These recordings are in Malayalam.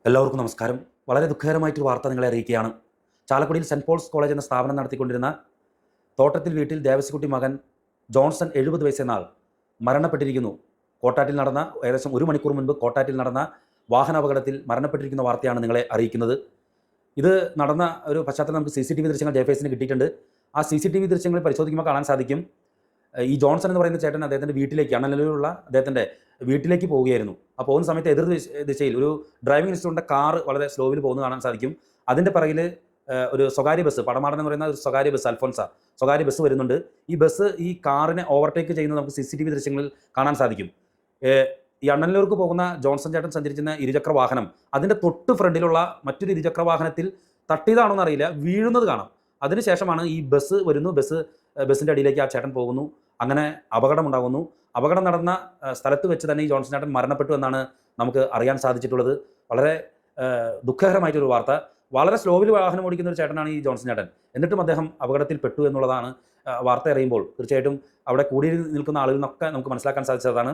എല്ലാവർക്കും നമസ്കാരം. വളരെ ദുഃഖകരമായിട്ടൊരു വാർത്ത നിങ്ങളെ അറിയിക്കുകയാണ്. ചാലക്കുടിയിൽ സെൻറ് പോൾസ് കോളേജ് എന്ന സ്ഥാപനം നടത്തിക്കൊണ്ടിരുന്ന തോട്ടത്തിൽ വീട്ടിൽ ദേവസിക്കുട്ടി മകൻ ജോൺസൺ 70 വയസ്സെന്ന ആൾ മരണപ്പെട്ടിരിക്കുന്നു. കോട്ടാറ്റിൽ നടന്ന ഏകദേശം 1 മണിക്കൂർ മുൻപ് കോട്ടാറ്റിൽ നടന്ന വാഹനാപകടത്തിൽ മരണപ്പെട്ടിരിക്കുന്ന വാർത്തയാണ് നിങ്ങളെ അറിയിക്കുന്നത്. ഇത് നടന്ന ഒരു പശ്ചാത്തലം നമുക്ക് CCTV ദൃശ്യങ്ങൾ ജെഫേസിന് കിട്ടിയിട്ടുണ്ട്. ആ CCTV ദൃശ്യങ്ങൾ പരിശോധിക്കുമ്പോൾ കാണാൻ സാധിക്കും, ഈ ജോൺസൺ എന്ന് പറയുന്ന ചേട്ടൻ അദ്ദേഹത്തിൻ്റെ വീട്ടിലേക്ക്, അണ്ണനല്ലൂരിലുള്ള അദ്ദേഹത്തിൻ്റെ വീട്ടിലേക്ക് പോവുകയായിരുന്നു. ആ പോകുന്ന സമയത്ത് എതിർ ദിശയിൽ ഒരു ഡ്രൈവിംഗ് ഇൻസ്റ്റിറ്റ്യൂട്ടിൻ്റെ കാർ വളരെ സ്ലോവിൽ പോകുന്നത് കാണാൻ സാധിക്കും. അതിൻ്റെ പിറകിൽ ഒരു സ്വകാര്യ ബസ്, പടമാടൻ എന്ന് പറയുന്ന ഒരു സ്വകാര്യ ബസ്, അൽഫോൻസ സ്വകാര്യ ബസ് വരുന്നുണ്ട്. ഈ ബസ് ഈ കാറിനെ ഓവർടേക്ക് ചെയ്യുന്നത് നമുക്ക് CCTV ദൃശ്യങ്ങളിൽ കാണാൻ സാധിക്കും. ഈ അണ്ണനല്ലൂർക്ക് പോകുന്ന ജോൺസൺ ചേട്ടൻ സഞ്ചരിക്കുന്ന ഇരുചക്ര വാഹനം അതിൻ്റെ തൊട്ട് ഫ്രണ്ടിലുള്ള മറ്റൊരു ഇരുചക്ര വാഹനത്തിൽ തട്ടിയതാണോ എന്നറിയില്ല, വീഴുന്നത് കാണാം. അതിനുശേഷമാണ് ഈ ബസ് വരുന്നു, ബസ്സിൻ്റെ അടിയിലേക്ക് ആ ചേട്ടൻ പോകുന്നു. അങ്ങനെ അപകടമുണ്ടാകുന്നു. അപകടം നടന്ന സ്ഥലത്ത് വെച്ച് തന്നെ ഈ ജോൺസൺ ചേട്ടൻ മരണപ്പെട്ടു എന്നാണ് നമുക്ക് അറിയാൻ സാധിച്ചിട്ടുള്ളത്. വളരെ ദുഃഖകരമായിട്ടൊരു വാർത്ത. വളരെ സ്ലോവിൽ വാഹനം ഓടിക്കുന്ന ഒരു ചേട്ടനാണ് ഈ ജോൺസൺ ചേട്ടൻ. എന്നിട്ടും അദ്ദേഹം അപകടത്തിൽ പെട്ടു എന്നുള്ളതാണ് വാർത്ത അറിയുമ്പോൾ തീർച്ചയായിട്ടും അവിടെ കൂടി നിൽക്കുന്ന ആളുകളിൽ നിന്നൊക്കെ നമുക്ക് മനസ്സിലാക്കാൻ സാധിച്ചതാണ്.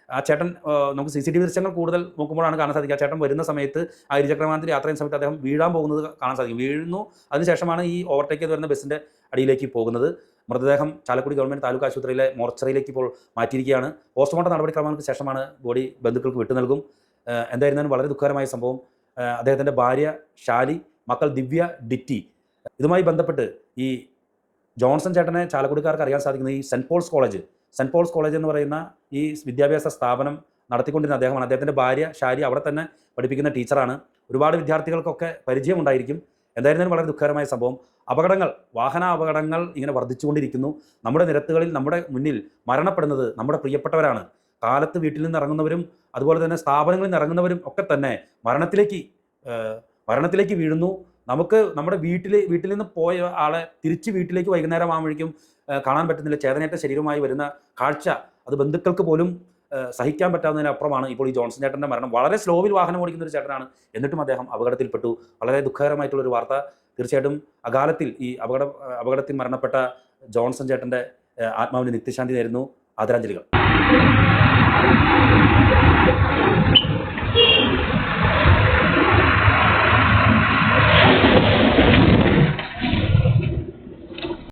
ആ ചേട്ടൻ, നമുക്ക് CCTV ദൃശ്യങ്ങൾ കൂടുതൽ നോക്കുമ്പോഴാണ് കാണാൻ സാധിക്കുക, ആ ചേട്ടൻ വരുന്ന സമയത്ത് ആ ഇരുചക്രവാഹനത്തിൽ യാത്ര ചെയ്യുന്ന സമയത്ത് അദ്ദേഹം വീഴാൻ പോകുന്നത് കാണാൻ സാധിക്കും. വീഴുന്നു. അതിനുശേഷമാണ് ഈ ഓവർടേക്ക് ചെയ്ത് വരുന്ന ബസ്സിൻ്റെ അടിയിലേക്ക് പോകുന്നത്. മൃതദേഹം ചാലക്കുടി ഗവൺമെൻറ് താലൂക്ക് ആശുപത്രിയിലെ മോർച്ചറിയിലേക്ക് ഇപ്പോൾ മാറ്റിയിരിക്കുകയാണ്. പോസ്റ്റ്മോർട്ടം നടപടിക്രമങ്ങൾക്ക് ശേഷമാണ് ബോഡി ബന്ധുക്കൾക്ക് വിട്ടു നൽകും. എന്തായിരുന്നാലും വളരെ ദുഃഖകരമായ സംഭവം. അദ്ദേഹത്തിൻ്റെ ഭാര്യ ഷാലി, മക്കൾ ദിവ്യ, ഡിറ്റി. ഇതുമായി ബന്ധപ്പെട്ട് ഈ ജോൺസൺ ചേട്ടനെ ചാലക്കുടിക്കാർക്ക് അറിയാൻ സാധിക്കുന്നത് ഈ സെൻറ് പോൾസ് കോളേജ് എന്ന് പറയുന്ന ഈ വിദ്യാഭ്യാസ സ്ഥാപനം നടത്തിക്കൊണ്ടിരുന്ന അദ്ദേഹമാണ്. അദ്ദേഹത്തിൻ്റെ ഭാര്യ ഷാലി അവിടെ തന്നെ പഠിപ്പിക്കുന്ന ടീച്ചറാണ്. ഒരുപാട് വിദ്യാർത്ഥികൾക്കൊക്കെ പരിചയമുണ്ടായിരിക്കും. എന്തായിരുന്നാലും വളരെ ദുഃഖകരമായ സംഭവം. വാഹന അപകടങ്ങൾ ഇങ്ങനെ വർദ്ധിച്ചുകൊണ്ടിരിക്കുന്നു. നമ്മുടെ നിരത്തുകളിൽ നമ്മുടെ മുന്നിൽ മരണപ്പെടുന്നത് നമ്മുടെ പ്രിയപ്പെട്ടവരാണ്. കാലത്ത് വീട്ടിൽ നിന്ന് ഇറങ്ങുന്നവരും അതുപോലെ തന്നെ സ്ഥാപനങ്ങളിൽ നിന്ന് ഇറങ്ങുന്നവരും ഒക്കെ തന്നെ മരണത്തിലേക്ക് വീഴുന്നു. നമുക്ക് നമ്മുടെ വീട്ടിൽ നിന്ന് പോയ ആളെ തിരിച്ച് വീട്ടിലേക്ക് വൈകുന്നേരം ആകുമ്പോഴേക്കും കാണാൻ പറ്റുന്നില്ല. ചേതനേറ്റ ശരീരവുമായി വരുന്ന കാഴ്ച അത് ബന്ധുക്കൾക്ക് പോലും സഹിക്കാൻ പറ്റാവുന്നതിനപ്പുറമാണ് ഇപ്പോൾ ഈ ജോൺസൺ ചേട്ടൻ്റെ മരണം. വളരെ സ്ലോവിൽ വാഹനം ഓടിക്കുന്ന ഒരു ചേട്ടനാണ്, എന്നിട്ടും അദ്ദേഹം അപകടത്തിൽപ്പെട്ടു. വളരെ ദുഃഖകരമായിട്ടുള്ളൊരു വാർത്ത. തീർച്ചയായിട്ടും അകാലത്തിൽ ഈ അപകടത്തിൽ മരണപ്പെട്ട ജോൺസൺ ചേട്ടൻ്റെ ആത്മാവിന് നിത്യശാന്തി നേരുന്നു. ആദരാഞ്ജലികൾ.